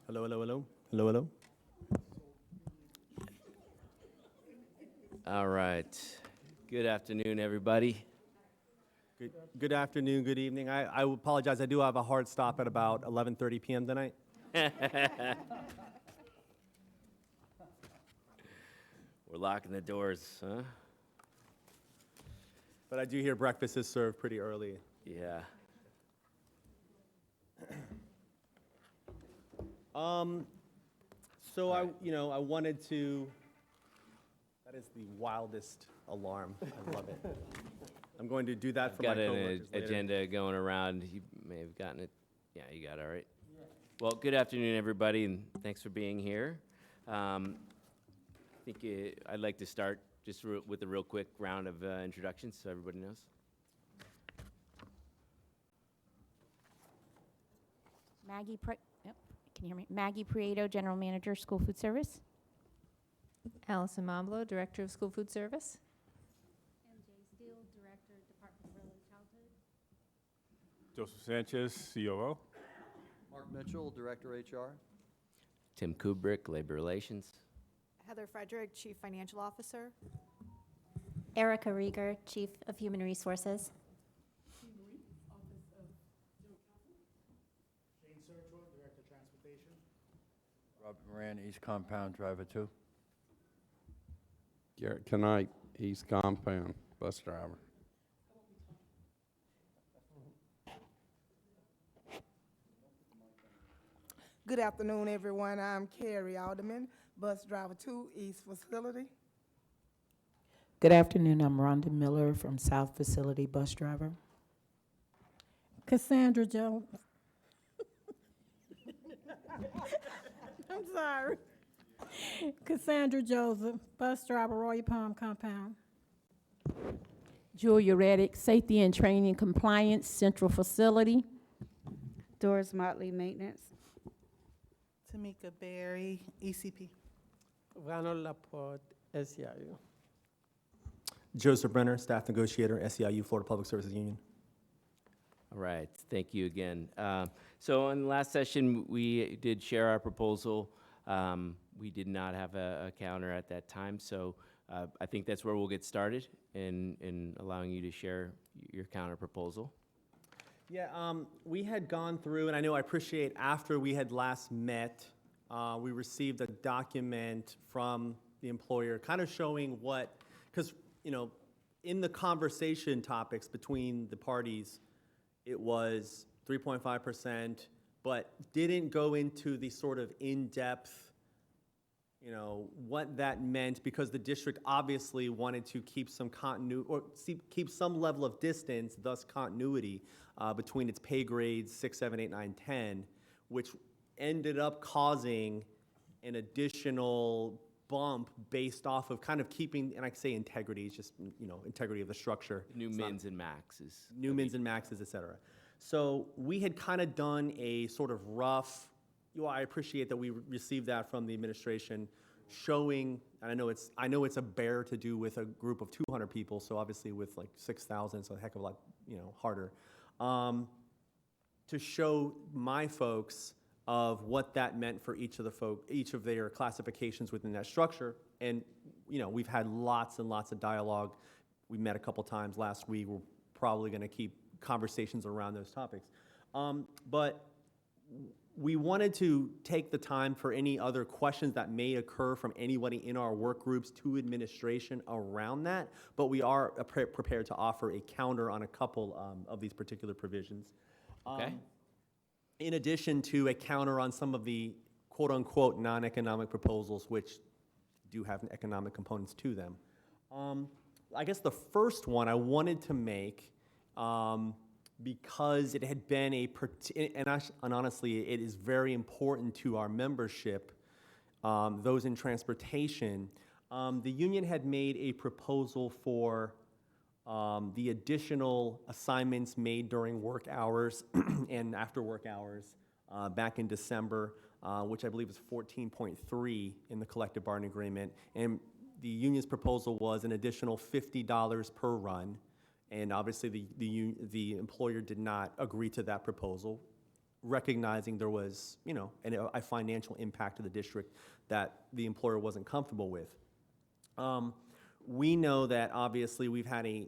Hello, hello, hello. Hello, hello. All right. Good afternoon, everybody. Good afternoon, good evening. I apologize. I do have a hard stop at about 11:30 p.m. tonight. We're locking the doors, huh? But I do hear breakfast is served pretty early. Yeah. So All right. I wanted to. That is the wildest alarm. I love it. I'm going to do that for my Got an coworkers later. agenda going around. You may have gotten it. Yeah, you got it, all right. Well, good afternoon, everybody, and thanks for being here. I think I'd like to start just with a real quick round of introductions so everybody knows. Yep, can you hear me? Maggie Prieto, General Manager, School Food Service. Allison Momblo, Director of School Food Service. MJ Steele, Director, Department of Early Childhood. Joseph Sanchez, COO. Mark Mitchell, Director HR. Tim Kubrick, Labor Relations. Heather Frederick, Chief Financial Officer. Erica Rieger, Chief of Human Resources. Robert Moran, East Compound Driver 2. Garrett Knight, East Compound, bus driver. Good afternoon, everyone. I'm Carrie Alderman, bus driver 2, East Facility. Good afternoon. I'm Rhonda Miller from South Facility, bus driver. Cassandra Jones. I'm sorry. Cassandra Joseph, bus driver, Royal Palm Compound. Julia Reddick, Safety and Training Compliance, Central Facility. Doris Motley, Maintenance. Tamika Berry, ECP. Ronald Laporte, SEIU. Joseph Brenner, Staff Negotiator, SEIU, Florida Public Services Union. All right, thank you again. So in the last session, we did share our proposal. We did not have a counter at that time, so I think that's where we'll get started in allowing you to share your counter proposal. Yeah, we had gone through, and I appreciate after we had last met, we received a document from the employer kind of showing what, because, in the conversation topics between the parties, it was 3.5%, but didn't go into the sort of in-depth, what that meant, because the district obviously wanted to keep some continuity, or keep some level of distance, thus continuity, between its pay grades 6, 7, 8, 9, 10, which ended up causing an additional bump based off of kind of keeping, and I say integrity, it's just, integrity of the structure. New mins and maxes. New mins and maxes, et cetera. So we had kind of done a sort of rough, I appreciate that we received that from the administration, showing, and I know it's a bear to do with a group of 200 people, so obviously with like 6,000, it's a heck of a lot, harder, to show my folks of what that meant for each of their classifications within that structure. And, we've had lots and lots of dialogue. We met a couple times last week. We're probably going to keep conversations around those topics. But we wanted to take the time for any other questions that may occur from anybody in our work groups to administration around that, but we are prepared to offer a counter on a couple of these particular provisions. Okay. In addition to a counter on some of the quote-unquote non-economic proposals, which do have economic components to them. I guess the first one I wanted to make, because it had been and honestly, it is very important to our membership, those in transportation. The union had made a proposal for the additional assignments made during work hours and after work hours back in December, which I believe is 14.3 in the collective bargaining agreement. And the union's proposal was an additional $50 per run. And obviously the employer did not agree to that proposal, recognizing there was, a financial impact to the district that the employer wasn't comfortable with. We know that obviously we've had a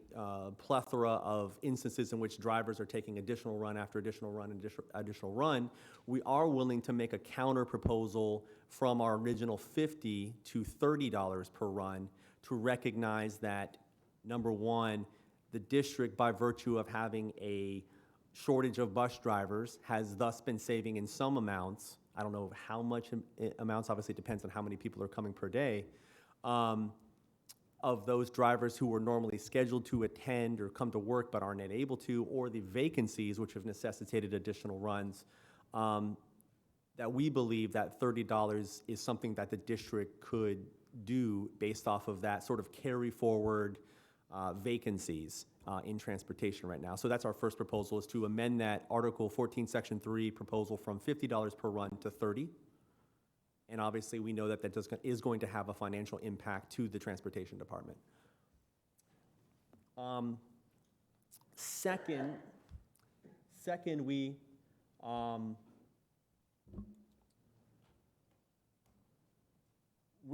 plethora of instances in which drivers are taking additional run after additional run and additional run. We are willing to make a counter proposal from our original $50 to $30 per run to recognize that, number one, the district, by virtue of having a shortage of bus drivers, has thus been saving in some amounts. I don't know how much amounts, obviously it depends on how many people are coming per day, of those drivers who were normally scheduled to attend or come to work but aren't able to, or the vacancies which have necessitated additional runs, that we believe that $30 is something that the district could do based off of that sort of carry forward vacancies in transportation right now. So that's our first proposal, is to amend that Article 14, Section 3 proposal from $50 per run to $30. And obviously, we know that is going to have a financial impact to the transportation department. Second, we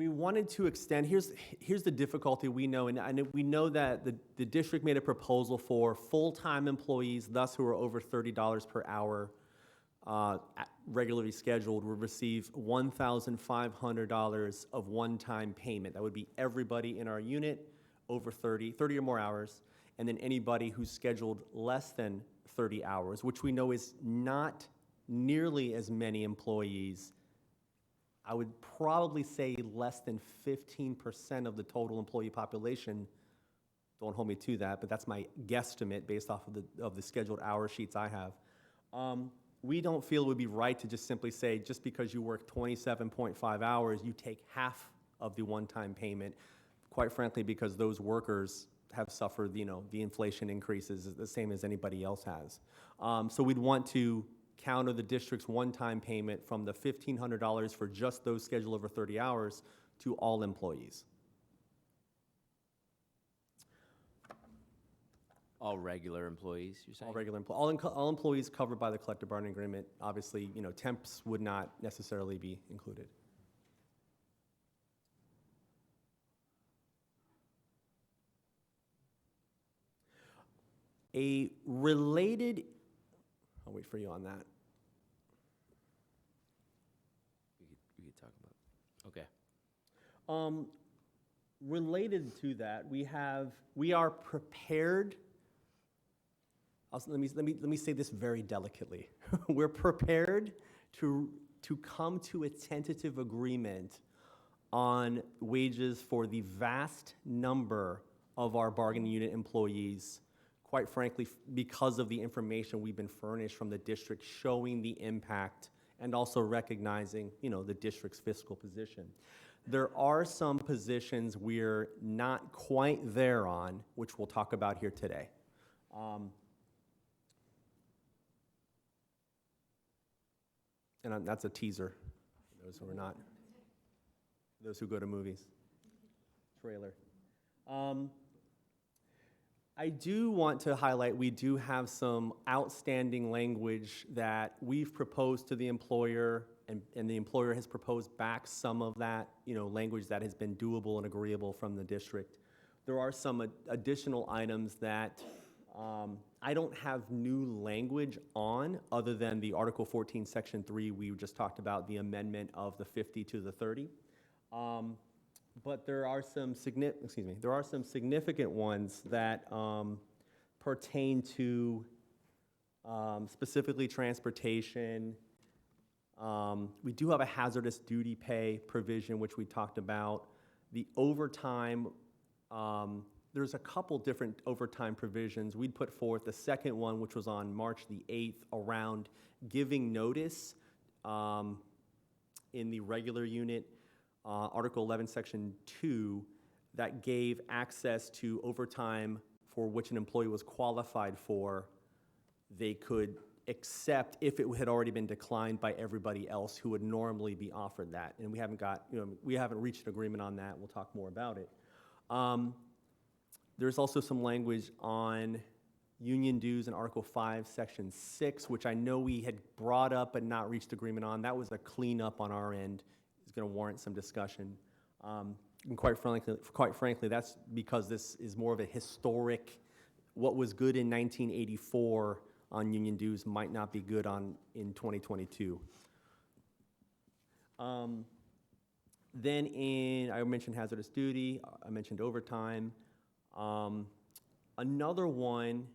wanted to extend, here's the difficulty we know, and we know that the district made a proposal for full-time employees, thus who are over $30 per hour, regularly scheduled, will receive $1,500 of one-time payment. That would be everybody in our unit over 30 or more hours, and then anybody who's scheduled less than 30 hours, which we know is not nearly as many employees. I would probably say less than 15% of the total employee population. Don't hold me to that, but that's my guesstimate based off of the scheduled hour sheets I have. We don't feel it would be right to just simply say, just because you work 27.5 hours, you take half of the one-time payment, quite frankly, because those workers have suffered, the inflation increases the same as anybody else has. So we'd want to counter the district's one-time payment from the $1,500 for just those scheduled over 30 hours to all employees. All regular employees, you're saying? All employees covered by the collective bargaining agreement. Obviously, temps would not necessarily be included. A related, I'll wait for you on that. We could talk about, okay. Related to that, we are prepared. Let me say this very delicately. We're prepared to come to a tentative agreement on wages for the vast number of our bargaining unit employees, quite frankly, because of the information we've been furnished from the district showing the impact and also recognizing, the district's fiscal position. There are some positions we're not quite there on, which we'll talk about here today. And that's a teaser for those who are not, those who go to movies. Trailer. I do want to highlight, we do have some outstanding language that we've proposed to the employer, and the employer has proposed back some of that, language that has been doable and agreeable from the district. There are some additional items that I don't have new language on, other than the Article 14, Section 3 we just talked about, the amendment of the 50 to the 30. But there are some significant ones that pertain to specifically transportation. We do have a hazardous duty pay provision, which we talked about. The overtime, there's a couple different overtime provisions. We'd put forth the second one, which was on March the 8th, around giving notice in the regular unit, Article 11, Section 2, that gave access to overtime for which an employee was qualified for. They could accept if it had already been declined by everybody else who would normally be offered that. And we haven't reached an agreement on that. We'll talk more about it. There's also some language on union dues in Article 5, Section 6, which I know we had brought up but not reached agreement on. That was a cleanup on our end. It's going to warrant some discussion. And quite frankly, that's because this is more of a historic, what was good in 1984 on union dues might not be good in 2022. Then I mentioned hazardous duty, I mentioned overtime. Another one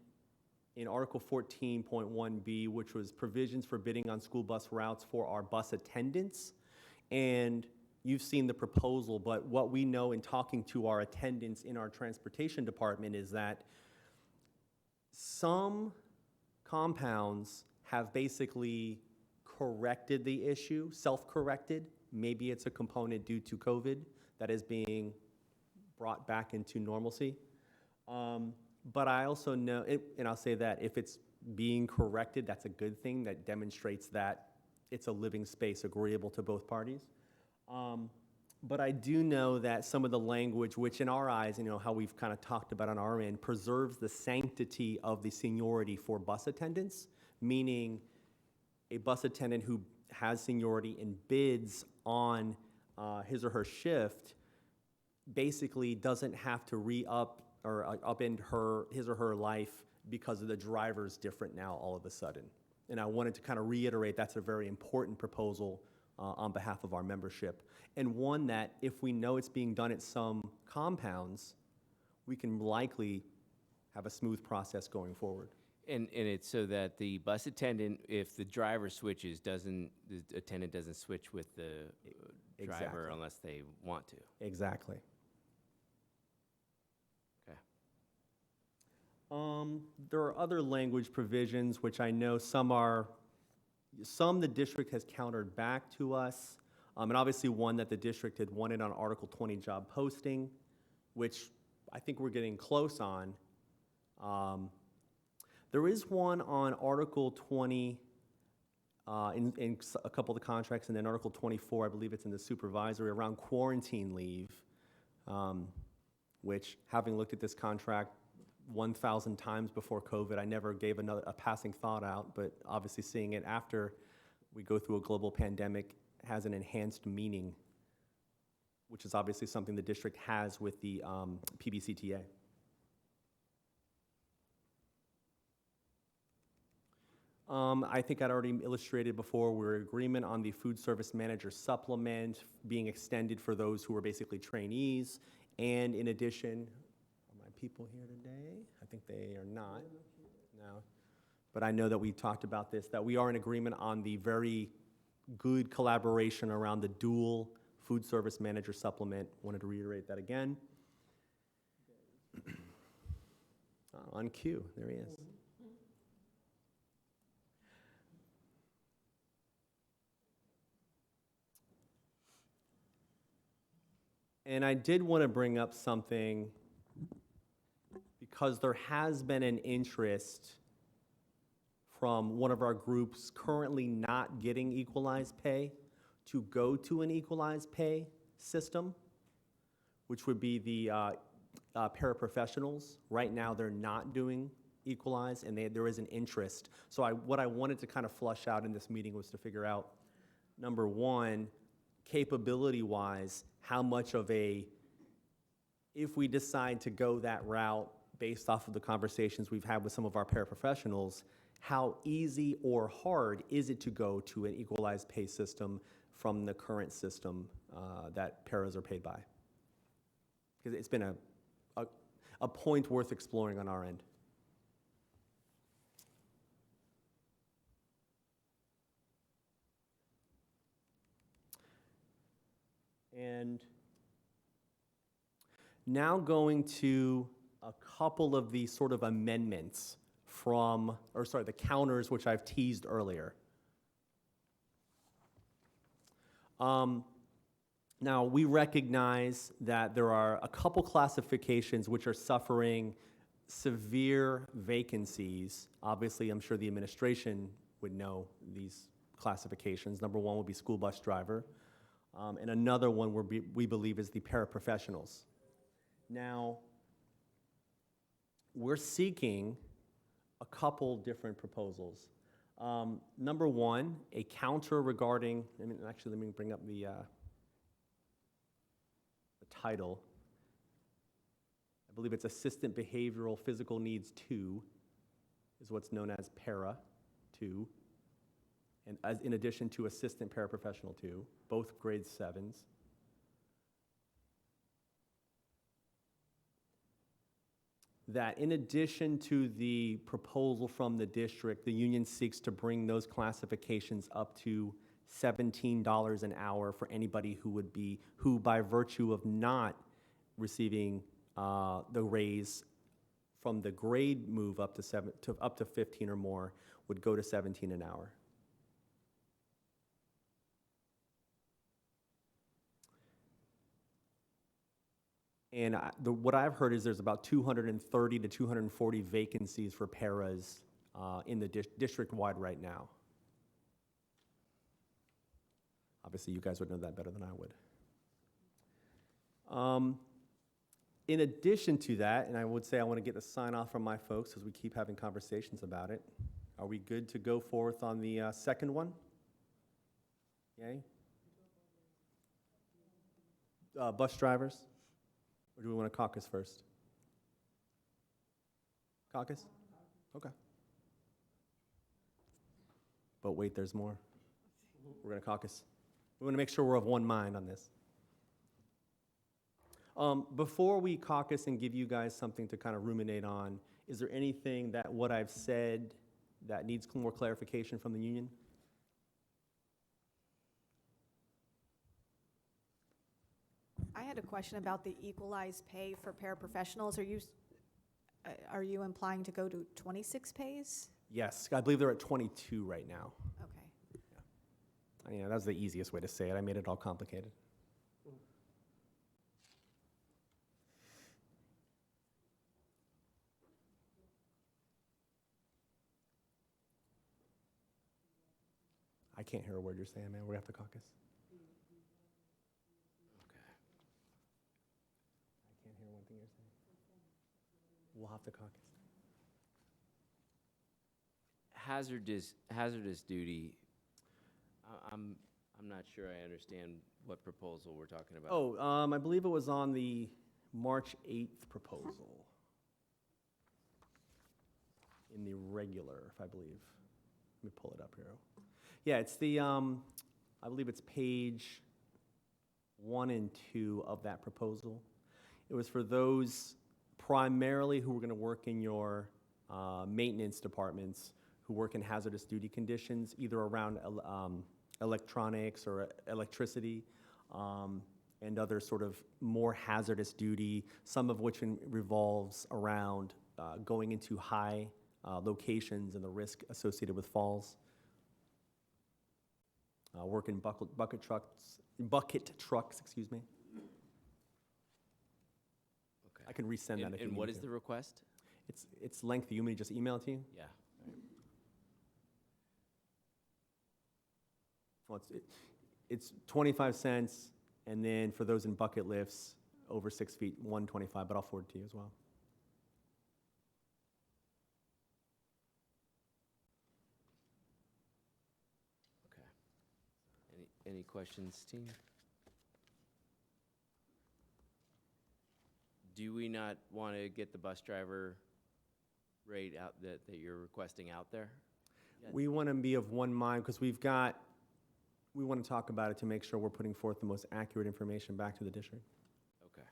in Article 14.1B, which was provisions for bidding on school bus routes for our bus attendants. And you've seen the proposal, but what we know in talking to our attendants in our transportation department is that some compounds have basically corrected the issue, self-corrected. Maybe it's a component due to COVID that is being brought back into normalcy. But I also know, and I'll say that if it's being corrected, that's a good thing. That demonstrates that it's a living space agreeable to both parties. But I do know that some of the language, which in our eyes, how we've kind of talked about on our end, preserves the sanctity of the seniority for bus attendants, meaning a bus attendant who has seniority and bids on his or her shift basically doesn't have to re-up or upend his or her life because of the driver's different now all of a sudden. And I wanted to kind of reiterate that's a very important proposal on behalf of our membership, and one that if we know it's being done at some compounds, we can likely have a smooth process going forward. And it's so that the bus attendant, if the driver switches, the attendant doesn't switch with the driver Exactly. unless they want to. Exactly. Okay. There are other language provisions, which I know some the district has countered back to us, and obviously one that the district had wanted on Article 20 job posting, which I think we're getting close on. There is one on Article 20 in a couple of the contracts, and then Article 24, I believe it's in the supervisory, around quarantine leave, which, having looked at this contract 1,000 times before COVID, I never gave a passing thought out, but obviously seeing it after we go through a global pandemic has an enhanced meaning, which is obviously something the district has with the PBCTA. I think I'd already illustrated before, we're in agreement on the food service manager supplement being extended for those who are basically trainees. And in addition, are my people here today? I think they are not. No. But I know that we talked about this, that we are in agreement on the very good collaboration around the dual food service manager supplement. Wanted to reiterate that again. On cue, there he is. And I did want to bring up something because there has been an interest from one of our groups currently not getting equalized pay to go to an equalized pay system, which would be the paraprofessionals. Right now, they're not doing equalized, and there is an interest. So what I wanted to kind of flush out in this meeting was to figure out, number one, capability-wise, how much of if we decide to go that route based off of the conversations we've had with some of our paraprofessionals, how easy or hard is it to go to an equalized pay system from the current system that paras are paid by? Because it's been a point worth exploring on our end. And now going to a couple of the sort of amendments the counters which I've teased earlier. Now, we recognize that there are a couple classifications which are suffering severe vacancies. Obviously, I'm sure the administration would know these classifications. Number one would be school bus driver. And another one we believe is the paraprofessionals. Now, we're seeking a couple different proposals. Number one, a counter regarding, let me bring up the title. I believe it's Assistant Behavioral Physical Needs 2 is what's known as Para 2, and as in addition to Assistant Paraprofessional 2, both grade 7s. That in addition to the proposal from the district, the union seeks to bring those classifications up to $17 an hour for anybody who by virtue of not receiving the raise from the grade move up to 15 or more would go to 17 an hour. And what I've heard is there's about 230 to 240 vacancies for paras in the district-wide right now. Obviously, you guys would know that better than I would. In addition to that, and I would say I want to get a sign-off from my folks as we keep having conversations about it. Are we good to go forth on the second one? Yay? Bus drivers? Or do we want to caucus first? Caucus? Okay. But wait, there's more. We're going to caucus. We want to make sure we're of one mind on this. Before we caucus and give you guys something to kind of ruminate on, is there anything that what I've said that needs more clarification from the union? I had a question about the equalized pay for paraprofessionals. Are you implying to go to 26 pays? Yes, I believe they're at 22 right now. Okay. Yeah, that was the easiest way to say it. I made it all complicated. I can't hear a word you're saying, man. We have to caucus. Okay. I can't hear one thing you're saying. We'll have to caucus. Hazardous duty. I'm not sure I understand what proposal we're talking about. Oh, I believe it was on the March 8th proposal. In the regular, if I believe. Let me pull it up here. Yeah, it's the, I believe it's page 1 and 2 of that proposal. It was for those primarily who were going to work in your maintenance departments, who work in hazardous duty conditions, either around electronics or electricity, and other sort of more hazardous duty, some of which revolves around going into high locations and the risk associated with falls. Work in bucket trucks, excuse me. Okay. I can resend that if you need And what is to. the request? It's lengthy. You want me to just email it to you? Yeah. Well, it's 25 cents, and then for those in bucket lifts over 6 feet, 125, but I'll forward it to you as well. Okay. Any questions, team? Do we not want to get the bus driver rate out that you're requesting out there? Yes. We want to be of one mind because we want to talk about it to make sure we're putting forth the most accurate information back to the district. Okay.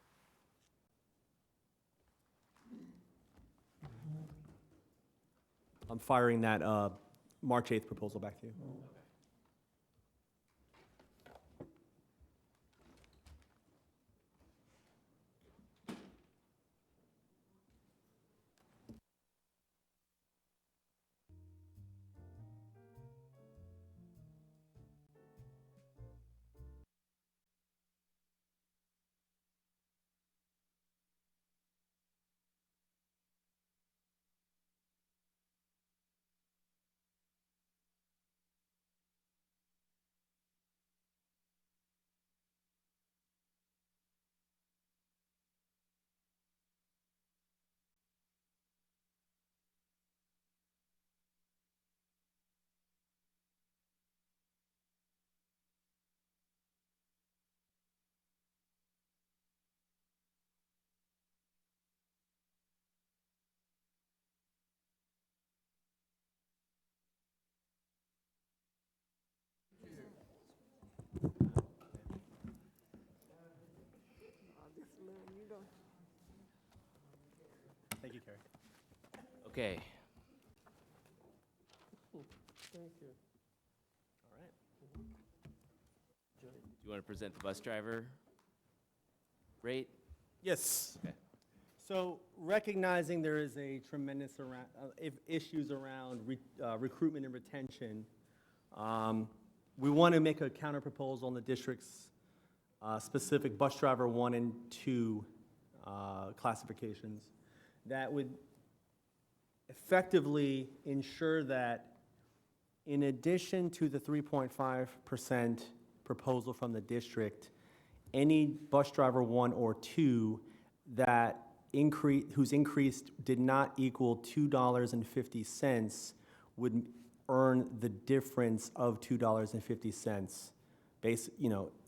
I'm firing that March 8th proposal back to you. you, Carrie. Okay. Thank you. All right. Do you want to present the bus driver rate? Yes. Okay. So recognizing there is a tremendous issues around recruitment and retention, we want to make a counter proposal on the district's specific bus driver 1 and 2 classifications that would effectively ensure that in addition to the 3.5% proposal from the district, any bus driver 1 or 2 that whose increase did not equal $2.50 would earn the difference of $2.50.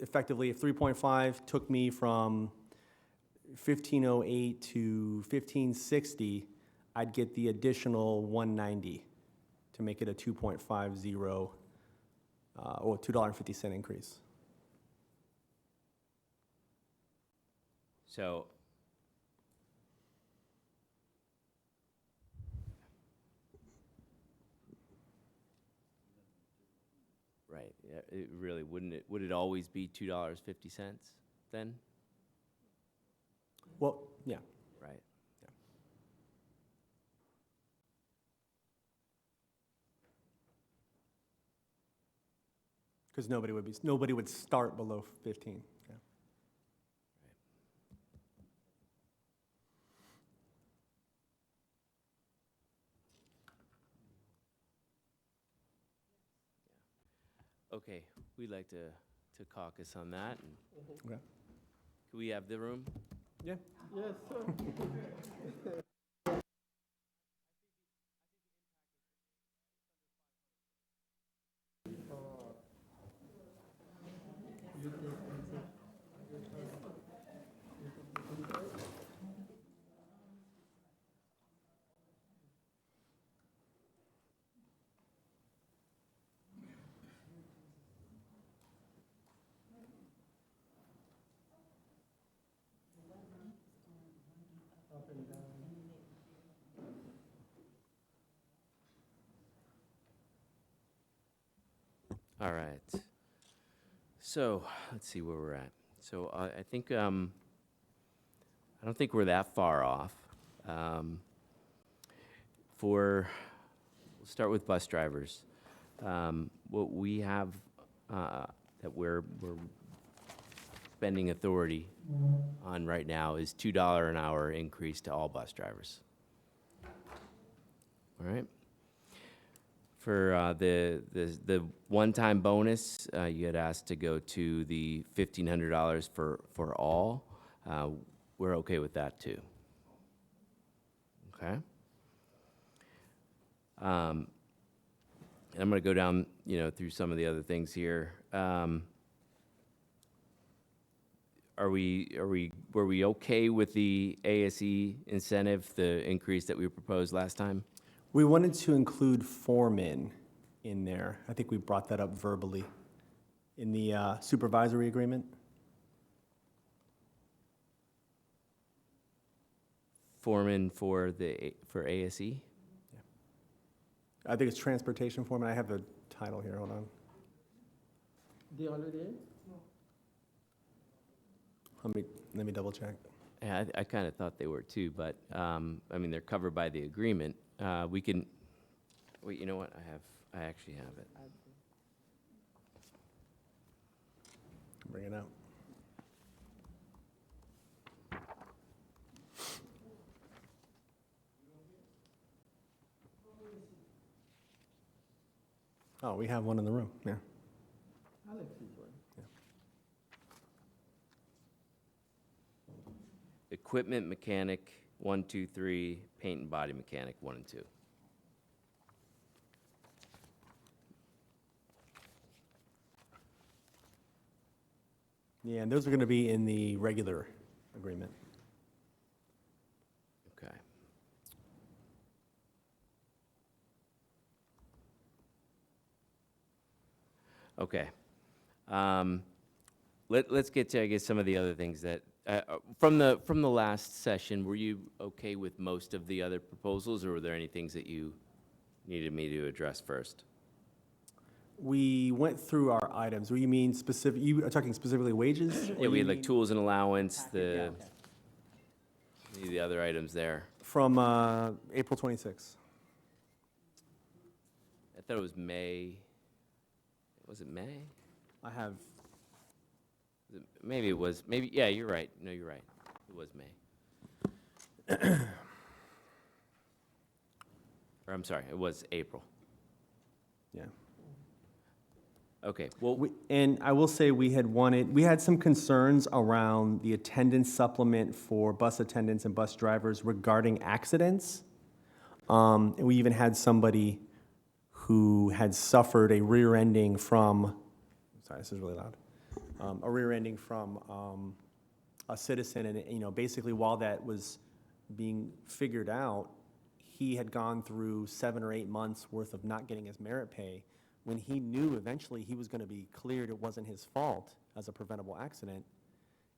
Effectively, if 3.5 took me from 1508 to 1560, I'd get the additional 190 to make it a 2.50 or $2.50 increase. So, right, yeah, it really, would it always be $2.50 then? Well, yeah. Right. Because nobody would start below 15. Yeah. Okay, we'd like to caucus on that. And Okay. Can we have the room? Yeah. Yes, sir. All right. So, let's see where we're at. So, I think, I don't think we're that far off. We'll start with bus drivers. What we have, that we're spending authority on right now is $2 an hour increase to all bus drivers. All right? For the one-time bonus, you had asked to go to the $1,500 for all. We're okay with that too. Okay. And I'm going to go down, through some of the other things here. Were we okay with the ASE incentive, the increase that we proposed last time? We wanted to include foremen in there. I think we brought that up verbally in the supervisory agreement. Foreman for ASE? I think it's transportation foreman. I have the title here. Hold on. They already in? Let me double check. Yeah, I kind of thought they were too, but, they're covered by the agreement. We can, wait, you know what? I actually have it. Bring it up. Oh, we have one in the room, yeah. Equipment mechanic, 1, 2, 3, paint and body mechanic, 1 and 2. Yeah, and those are going to be in the regular agreement. Okay. Okay. Let's get to, I guess, some of the other things that From the last session, were you okay with most of the other proposals, or were there any things that you needed me to address first? We went through our items. You mean specific, you are talking specifically wages? Yeah, or we you had like mean tools and allowance, the other items there. From April 26th. I thought it was May. Was it May? I have, Maybe it was, maybe, yeah, you're right. No, you're right. It was May. Or I'm sorry, it was April. yeah. Okay, well, And I will say we had some concerns around the attendance supplement for bus attendants and bus drivers regarding accidents. And we even had somebody who had suffered a rear ending from, sorry, this is really loud, a rear ending from a citizen. And, basically while that was being figured out, he had gone through 7 or 8 months worth of not getting his merit pay, when he knew eventually he was going to be cleared, it wasn't his fault as a preventable accident.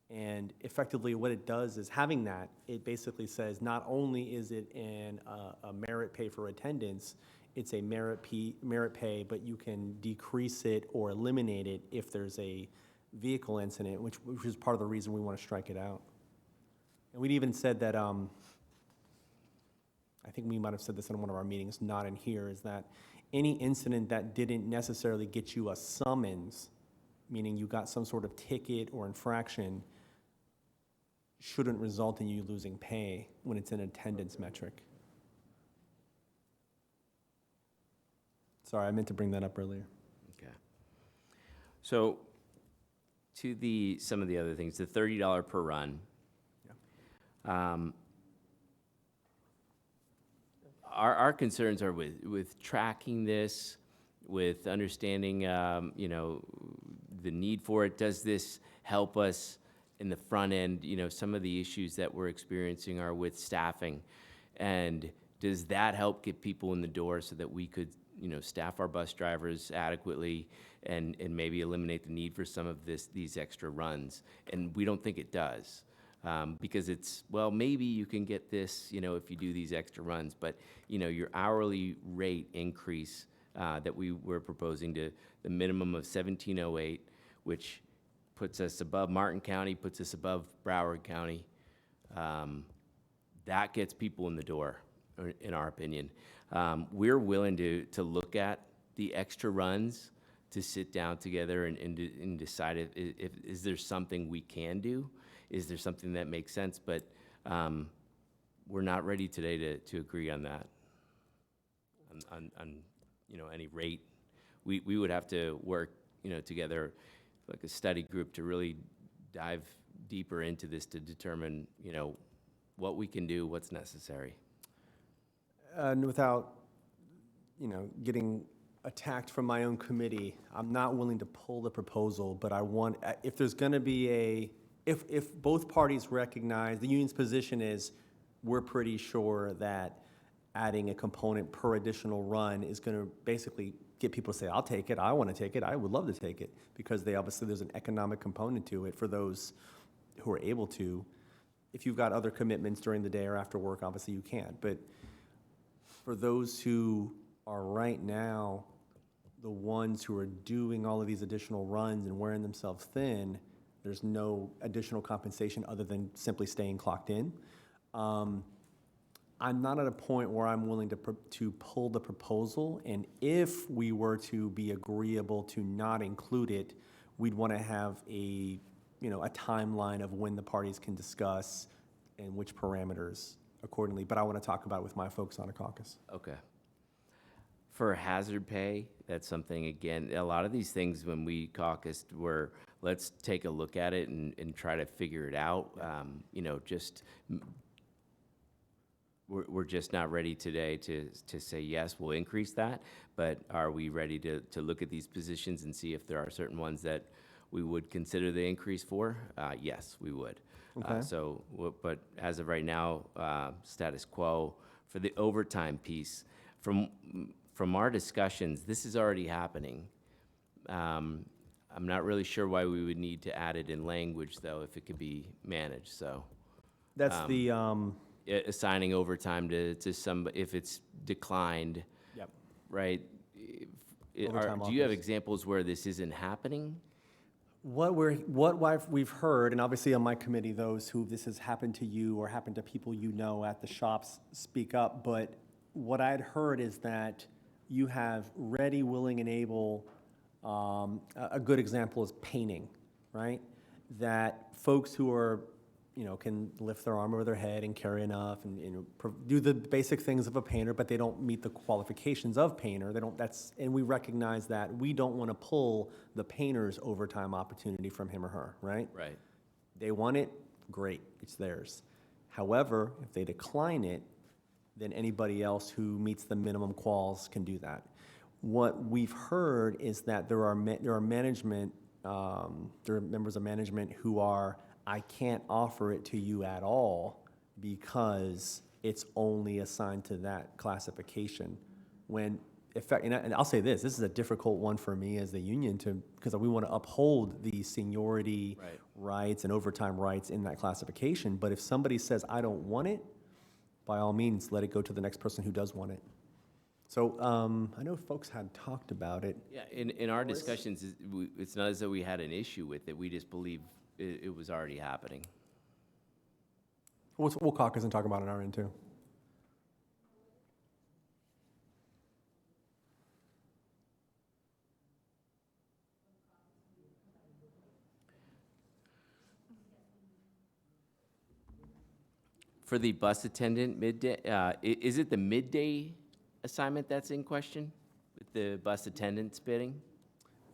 And effectively what it does is having that, it basically says not only is it a merit pay for attendance, it's a merit pay, but you can decrease it or eliminate it if there's a vehicle incident, which is part of the reason we want to strike it out. And we'd even said that, I think we might have said this in one of our meetings, not in here, is that any incident that didn't necessarily get you a summons, meaning you got some sort of ticket or infraction, shouldn't result in you losing pay when it's an attendance metric. Sorry, I meant to bring that up earlier. okay. So, to some of the other things, the $30 per run. Our concerns are with tracking this, with understanding, the need for it. Does this help us in the front end? Some of the issues that we're experiencing are with staffing. And does that help get people in the door so that we could, staff our bus drivers adequately and maybe eliminate the need for some of these extra runs? And we don't think it does. Because it's, well, maybe you can get this, if you do these extra runs, but, your hourly rate increase that we were proposing to the minimum of $17.08, which puts us above Martin County, puts us above Broward County, that gets people in the door, in our opinion. We're willing to look at the extra runs, to sit down together and decide if is there something we can do? Is there something that makes sense? But we're not ready today to agree on that, on any rate. We would have to work, together like a study group to really dive deeper into this to determine, what we can do, what's necessary. And without, getting attacked from my own committee, I'm not willing to pull the proposal, but I want, if there's going to be if both parties recognize, the union's position is, we're pretty sure that adding a component per additional run is going to basically get people to say, I'll take it, I want to take it, I would love to take it, because there's an economic component to it for those who are able to. If you've got other commitments during the day or after work, obviously you can't. But for those who are right now the ones who are doing all of these additional runs and wearing themselves thin, there's no additional compensation other than simply staying clocked in. I'm not at a point where I'm willing to pull the proposal, and if we were to be agreeable to not include it, we'd want to have a timeline of when the parties can discuss and which parameters accordingly. But I want to talk about it with my folks on a caucus. Okay. For hazard pay, that's something, again, a lot of these things when we caucused were, let's take a look at it and try to figure it out. We're just not ready today to say, yes, we'll increase that, but are we ready to look at these positions and see if there are certain ones that we would consider the increase for? Yes, we would. Okay. But as of right now, status quo. For the overtime piece, from our discussions, this is already happening. I'm not really sure why we would need to add it in language, though, if it could be managed, so. That's Um, the, Assigning overtime to some, if it's declined, yep. right? Overtime Do you have offers. examples where this isn't happening? What we've heard, and obviously on my committee, those who this has happened to you or happened to people you know at the shops speak up, but what I'd heard is that you have ready, willing, and able, a good example is painting, right? That folks who are, can lift their arm over their head and carry enough and do the basic things of a painter, but they don't meet the qualifications of painter. And we recognize that we don't want to pull the painter's overtime opportunity from him or her, right? Right. They want it, great, it's theirs. However, if they decline it, then anybody else who meets the minimum quals can do that. What we've heard is that there are management, there are members of management who are, I can't offer it to you at all because it's only assigned to that classification. When, and I'll say this is a difficult one for me as the union because we want to uphold the seniority Right. rights and overtime rights in that classification. But if somebody says, I don't want it, by all means, let it go to the next person who does want it. So I know folks had talked about it. Yeah, in our discussions, it's not as though we had an issue with it, we just believe it was already happening. We'll caucus and talk about it on our end too. For the bus attendant midday, is it the midday assignment that's in question with the bus attendants bidding?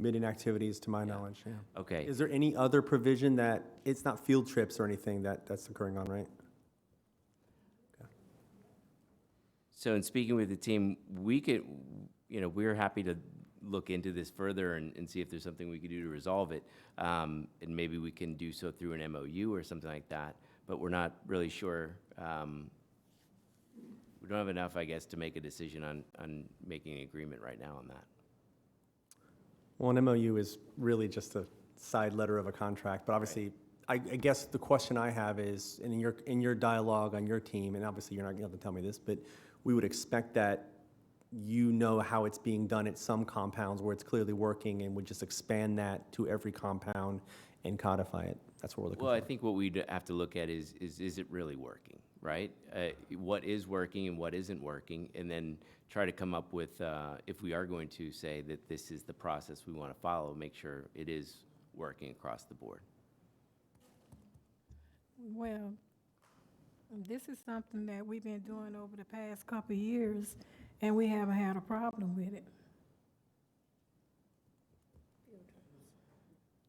Mid-in activities, to my knowledge, yeah. Okay. Is there any other provision that, it's not field trips or anything that's occurring on, right? So in speaking with the team, we could, we're happy to look into this further and see if there's something we could do to resolve it. And maybe we can do so through an MOU or something like that, but we're not really sure. We don't have enough, I guess, to make a decision on making an agreement right now on that. Well, an MOU is really just a side letter of a contract, but obviously, I guess the question I have is, in your dialogue on your team, and obviously you're not going to have to tell me this, but we would expect that you know how it's being done at some compounds where it's clearly working and would just expand that to every compound and codify it. That's what we're looking Well, for. I think what we'd have to look at is it really working, right? What is working and what isn't working, and then try to come up with, if we are going to say that this is the process we want to follow, make sure it is working across the board. Well, this is something that we've been doing over the past couple of years, and we haven't had a problem with it.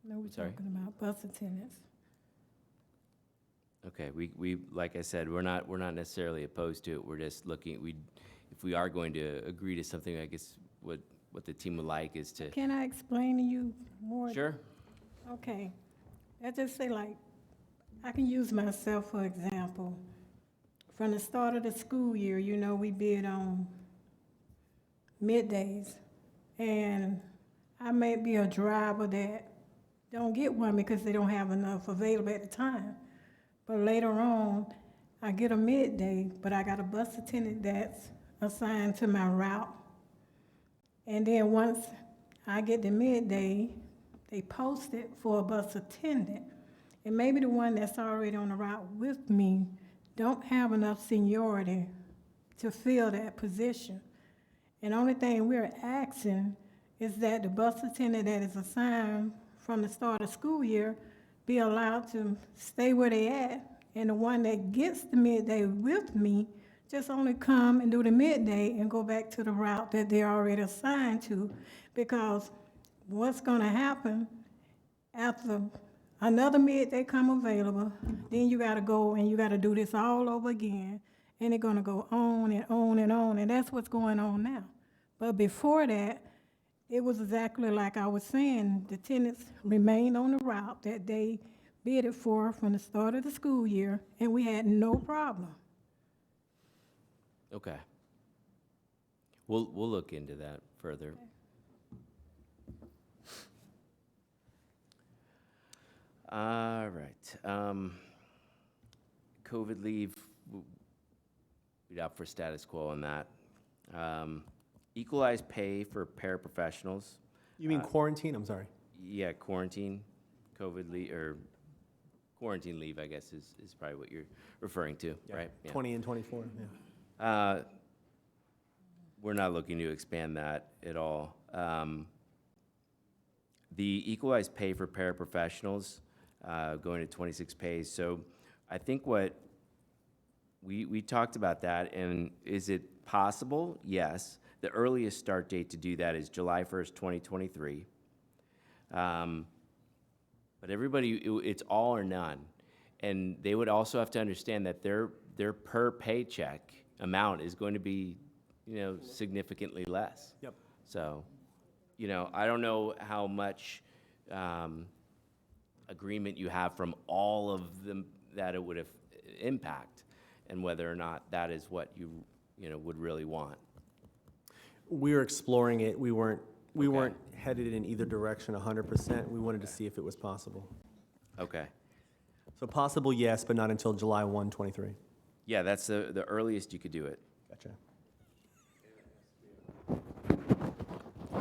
No, we're Sorry? talking about bus attendants. Okay, we like I said, we're not necessarily opposed to it. We're just looking, if we are going to agree to something, I guess what the team would like is to. Can I explain to you more? Sure. Okay. Let's just say, like, I can use myself for example. From the start of the school year, we bid on middays. And I may be a driver that don't get one because they don't have enough available at the time. But later on, I get a midday, but I got a bus attendant that's assigned to my route. And then once I get the midday, they post it for a bus attendant. And maybe the one that's already on the route with me don't have enough seniority to fill that position. And the only thing we're asking is that the bus attendant that is assigned from the start of school year be allowed to stay where they at, and the one that gets the midday with me just only come and do the midday and go back to the route that they're already assigned to. Because what's gonna happen after another midday come available, then you gotta go and you gotta do this all over again, and it's gonna go on and on and on, and that's what's going on now. But before that, it was exactly like I was saying, the tenants remained on the route that they bidded for from the start of the school year, and we had no problem. Okay. We'll look into that further. All right. COVID leave, we'd opt for status quo on that. Equalized pay for paraprofessionals. You mean quarantine? I'm sorry. Yeah, quarantine, COVID leave, or quarantine leave, I guess, is probably what you're referring to, Yeah, right? Yeah. 20 and 24, yeah. We're not looking to expand that at all. The equalized pay for paraprofessionals, going to 26 pays. So I think what we talked about that, and is it possible? Yes. The earliest start date to do that is July 1st, 2023. But everybody, it's all or none. And they would also have to understand that their per paycheck amount is going to be, significantly less. Yep. So, I don't know how much agreement you have from all of them that it would have impact, and whether or not that is what you would really want. We were exploring it. We weren't headed in either direction 100%. We wanted to see if it was possible. Okay. So possible, yes, but not until July 1, 23. Yeah, that's the earliest you could do it. Gotcha.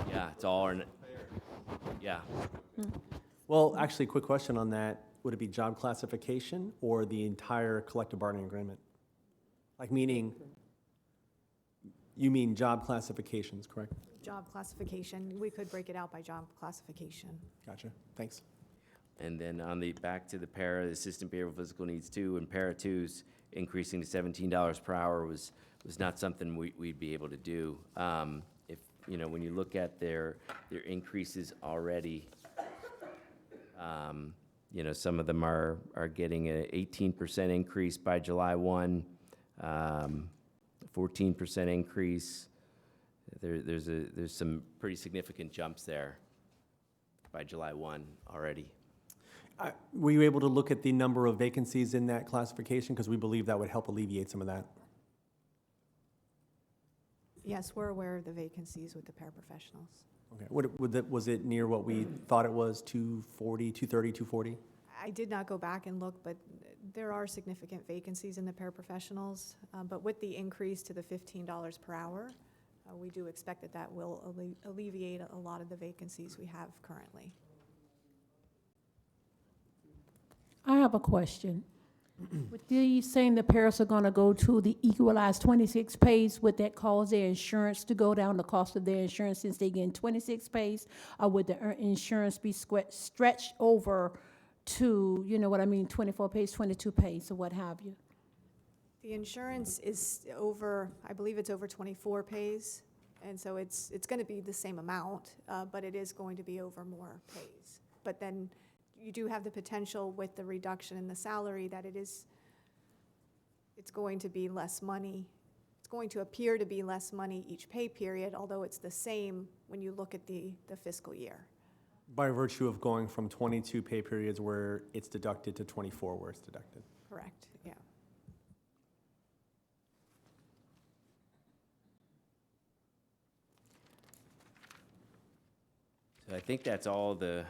Yeah, it's all or yeah. Well, actually, quick question on that. Would it be job classification or the entire collective bargaining agreement? Like meaning, you mean job classifications, correct? Job classification, we could break it out by job classification. Gotcha. Thanks. And then on the, back to the para, the assistant behavioral physical needs 2 and para 2s, increasing to $17 per hour was not something we'd be able to do. If, when you look at their increases already, some of them are getting an 18% increase by July 1, 14% increase. There's some pretty significant jumps there by July 1 already. Were you able to look at the number of vacancies in that classification? Because we believe that would help alleviate some of that. Yes, we're aware of the vacancies with the paraprofessionals. Okay. Was it near what we thought it was, 240, 230, 240? I did not go back and look, but there are significant vacancies in the paraprofessionals. But with the increase to the $15 per hour, we do expect that will alleviate a lot of the vacancies we have currently. I have a question. With these saying the paras are gonna go to the equalized 26 pays, would that cause their insurance to go down, the cost of their insurance, since they get 26 pays? Or would the insurance be stretched over to, 24 pays, 22 pays, or what have you? The insurance is over, I believe it's over 24 pays, and so it's going to be the same amount, but it is going to be over more pays. But then you do have the potential with the reduction in the salary that it's going to be less money. It's going to appear to be less money each pay period, although it's the same when you look at the fiscal year. By virtue of going from 22 pay periods where it's deducted to 24 where it's deducted. Correct, yeah. So I think that's all the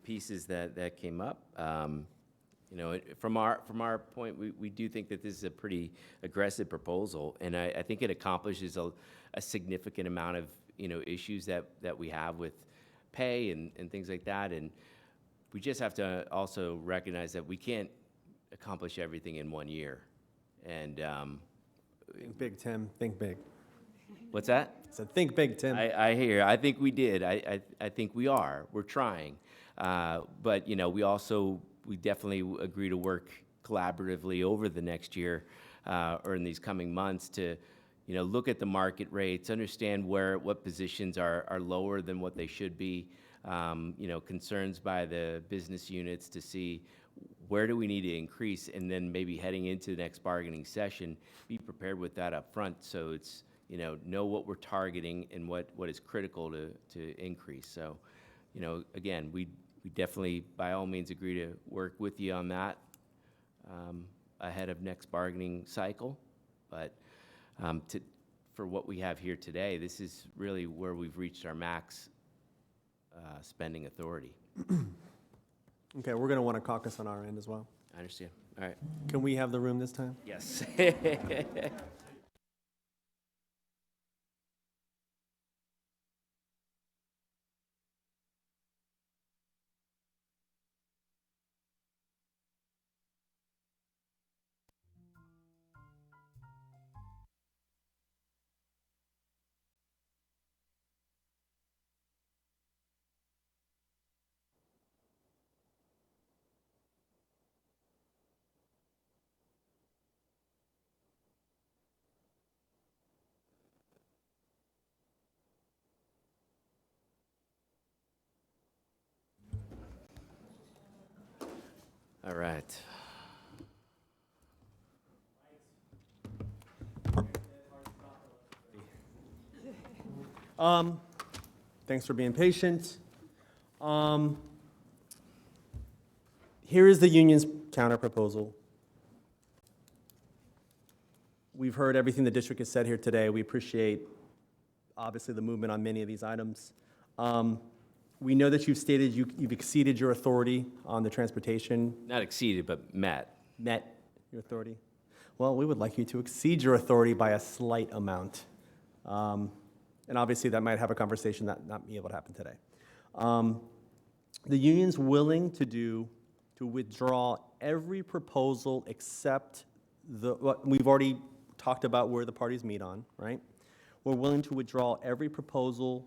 pieces that came up. From our point, we do think that this is a pretty aggressive proposal, and I think it accomplishes a significant amount of issues that we have with pay and things like that. And we just have to also recognize that we can't accomplish everything in 1 year. And Think big, Tim. Think big. what's that? I said, think big, Tim. I hear. I think we did. I think we are. We're trying. But we definitely agree to work collaboratively over the next year or in these coming months to look at the market rates, understand what positions are lower than what they should be, concerns by the business units to see where do we need to increase, and then maybe heading into the next bargaining session, be prepared with that up front, so it's, know what we're targeting and what is critical to increase. So, again, we definitely, by all means, agree to work with you on that ahead of next bargaining cycle, but for what we have here today, this is really where we've reached our max spending authority. Okay, we're going to want to caucus on our end as well. I understand. All right. Can we have the room this time? Yes. All right. Thanks for being patient. Here is the union's counter proposal. We've heard everything the district has said here today. We appreciate, obviously, the movement on many of these items. We know that you've stated you've exceeded your authority on the transportation. Not exceeded, but met. Met your authority. Well, we would like you to exceed your authority by a slight amount. And obviously, that might have a conversation that not be able to happen today. The union's willing to withdraw every proposal except what we've already talked about where the parties meet on, right? We're willing to withdraw every proposal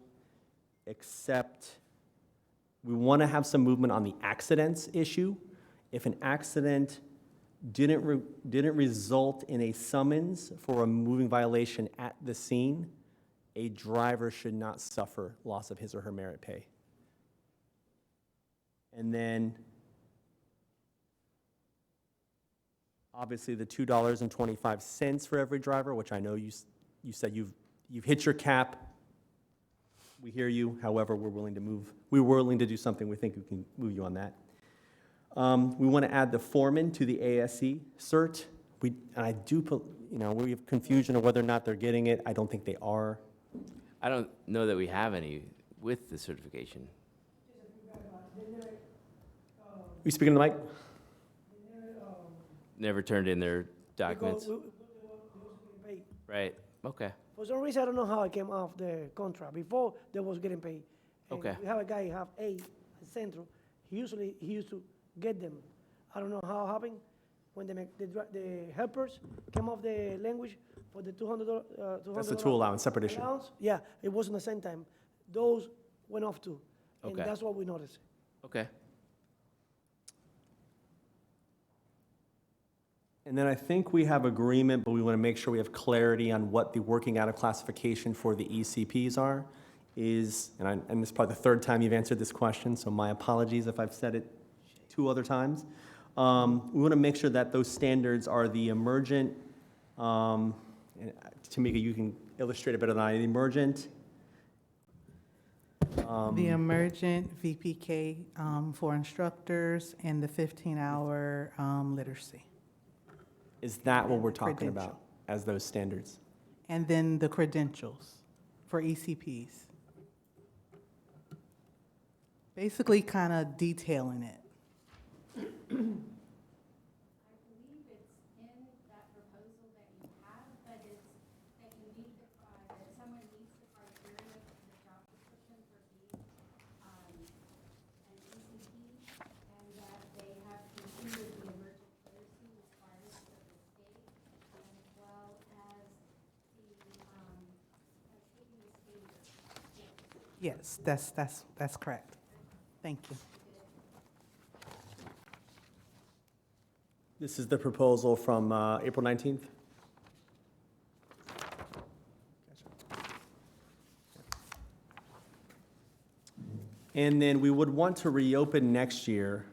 except we want to have some movement on the accidents issue. If an accident didn't result in a summons for a moving violation at the scene, a driver should not suffer loss of his or her merit pay. And then, obviously, the $2.25 for every driver, which I know you said you've hit your cap. We hear you. However, we're willing to do something. We think we can move you on that. We want to add the foreman to the ASE cert. We have confusion of whether or not they're getting it. I don't think they are. I don't know that we have any with the certification. You speaking to the mic? Never turned in their documents. Right. Okay. For some reason, I don't know how I came off the contract. Before, they was getting paid. And Okay. We have a guy who have A at Central. He used to get them. I don't know how it happened. When the helpers came off the language for the $200. That's the tool allowance, separate issue. Yeah, it wasn't the same time. Those went off too. And Okay. that's what we noticed. Okay. And then I think we have agreement, but we want to make sure we have clarity on what the working out of classification for the ECPs are. And this is probably the third time you've answered this question, so my apologies if I've said it 2 other times. We want to make sure that those standards are the emergent, and Tamika, you can illustrate it better than I, the emergent. The emergent VPK for instructors and the 15-hour literacy. Is that what we're talking Credential. about as those standards? And then the credentials for ECPs. Basically kind of detailing it. I believe it's in that proposal that you have, but it's that you need that someone meets the criteria for the job description for being an ECP, and that they have completed the emergent literacy requirements of the state, as well as taking the standards. Yes, that's correct. Thank you. This is the proposal from April 19th? And then we would want to reopen next year.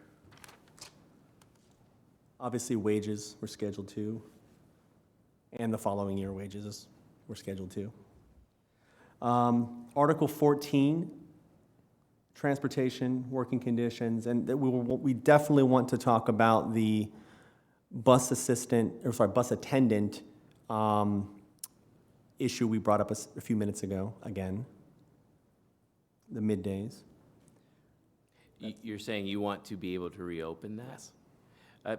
Obviously, wages were scheduled to, and the following year wages were scheduled to. Article 14, transportation, working conditions, and we definitely want to talk about the bus attendant issue we brought up a few minutes ago, again, the middays. You're saying you want to be able to reopen that? Yes.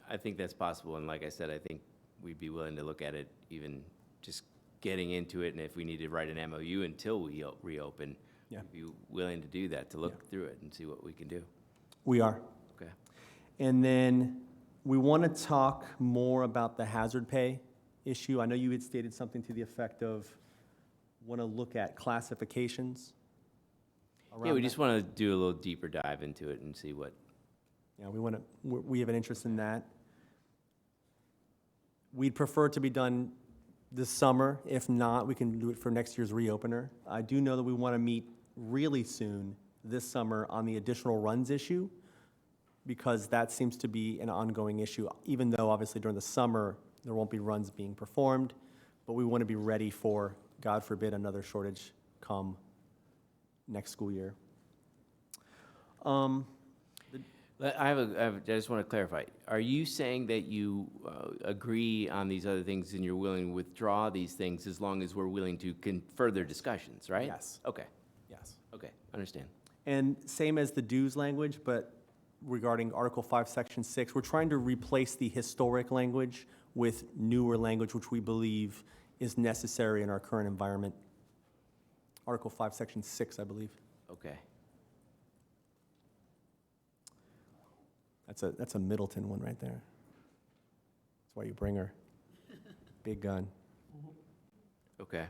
I think that's possible, and like I said, I think we'd be willing to look at it, even just getting into it, and if we need to write an MOU until we reopen, Yeah. we'd be willing to do that, to look through it and see what we can do. We are. Okay. And then we want to talk more about the hazard pay issue. I know you had stated something to the effect of want to look at classifications. Yeah, we around just that. want to do a little deeper dive into it and see what, Yeah, we have an interest in that. We'd prefer it to be done this summer. If not, we can do it for next year's reopener. I do know that we want to meet really soon this summer on the additional runs issue, because that seems to be an ongoing issue, even though obviously during the summer, there won't be runs being performed, but we want to be ready for, God forbid, another shortage come next school year. I just want to clarify. Are you saying that you agree on these other things and you're willing to withdraw these things as long as we're willing to further discussions, right? Yes. Okay, Yes. okay, understand. And same as the dues language, but regarding Article 5, Section 6, we're trying to replace the historic language with newer language, which we believe is necessary in our current environment. Article 5, Section 6, I believe. Okay. That's a Middleton one right there. That's why you bring her. Big gun. Okay.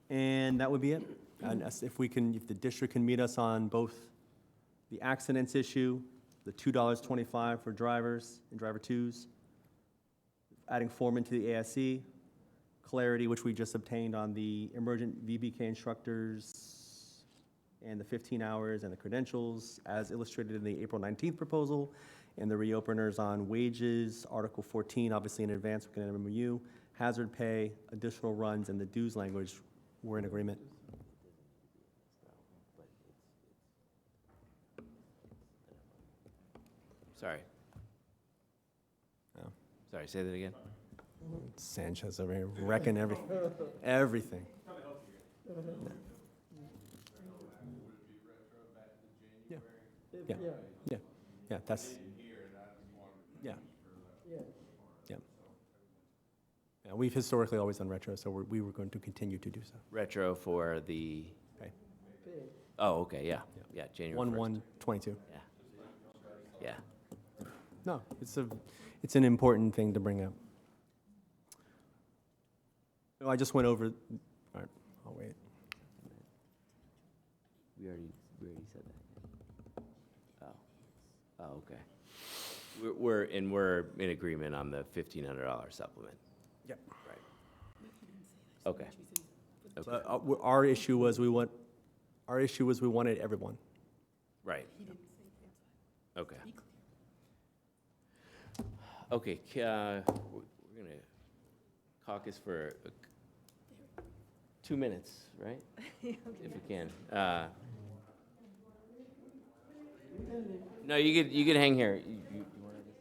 And that would be it. And if the district can meet us on both the accidents issue, the $2.25 for drivers and driver twos, adding foreman to the ASE, clarity, which we just obtained on the emergent VBK instructors, and the 15 hours and the credentials as illustrated in the April 19th proposal, and the reopeners on wages, Article 14, obviously in advance, we can have MOU, hazard pay, additional runs, and the dues language, we're in agreement. Sorry. Oh. Sorry, say that again? Sanchez over here wrecking everything. Yeah. Yeah, that's, yeah. Yeah, we've historically always done retro, so we were going to continue to do so. Retro for the, Okay. oh, okay, yeah, yeah, January 1st. 1/1/22. Yeah. Yeah. No, it's an important thing to bring up. No, I just went over, all right, I'll wait. We already said that. Oh, okay. We're in agreement on the $1,500 supplement. Yep. Right. Okay. So, our issue was we wanted everyone. Right. Okay. Okay, we're gonna caucus for 2 minutes, right? If we can. No, you could hang here. You wanna just-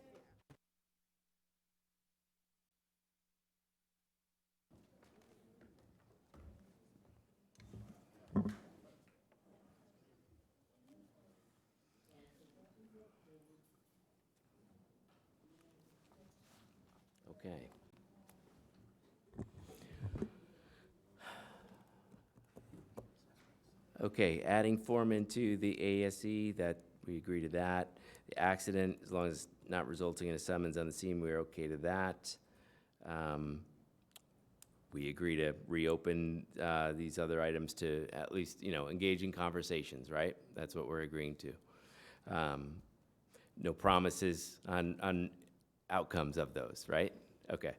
Okay. Okay, adding foreman to the ASE, that, we agree to that. The accident, as long as it's not resulting in a summons on the scene, we're okay to that. We agree to reopen these other items to at least, engage in conversations, right? That's what we're agreeing to. No promises on outcomes of those, right? Okay.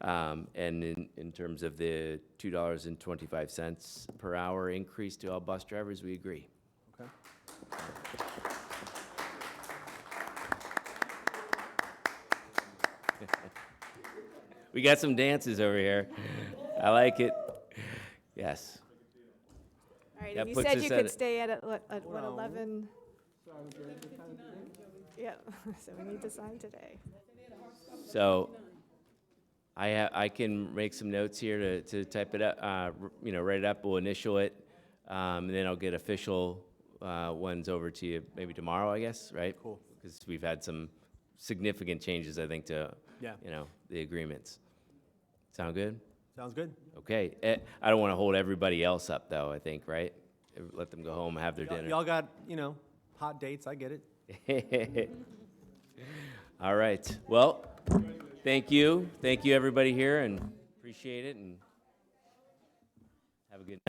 And in terms of the $2.25 per hour increase to all bus drivers, we agree. Okay. We got some dances over here. I like it. Yes. All right, That and you puts said us you at could a- stay at what, 11? Yeah, so we need to sign today. So I can make some notes here to type it up, write it up, we'll initial it, and then I'll get official ones over to you maybe tomorrow, I guess, right? Cool. Because we've had some significant changes, I think, to, Yeah. the agreements. Sound good? Sounds good. Okay. I don't want to hold everybody else up, though, I think, right? Let them go home, have their dinner. Y'all got, hot dates, I get it. All right. Well, thank you. Thank you, everybody here, and appreciate it, and have a good night.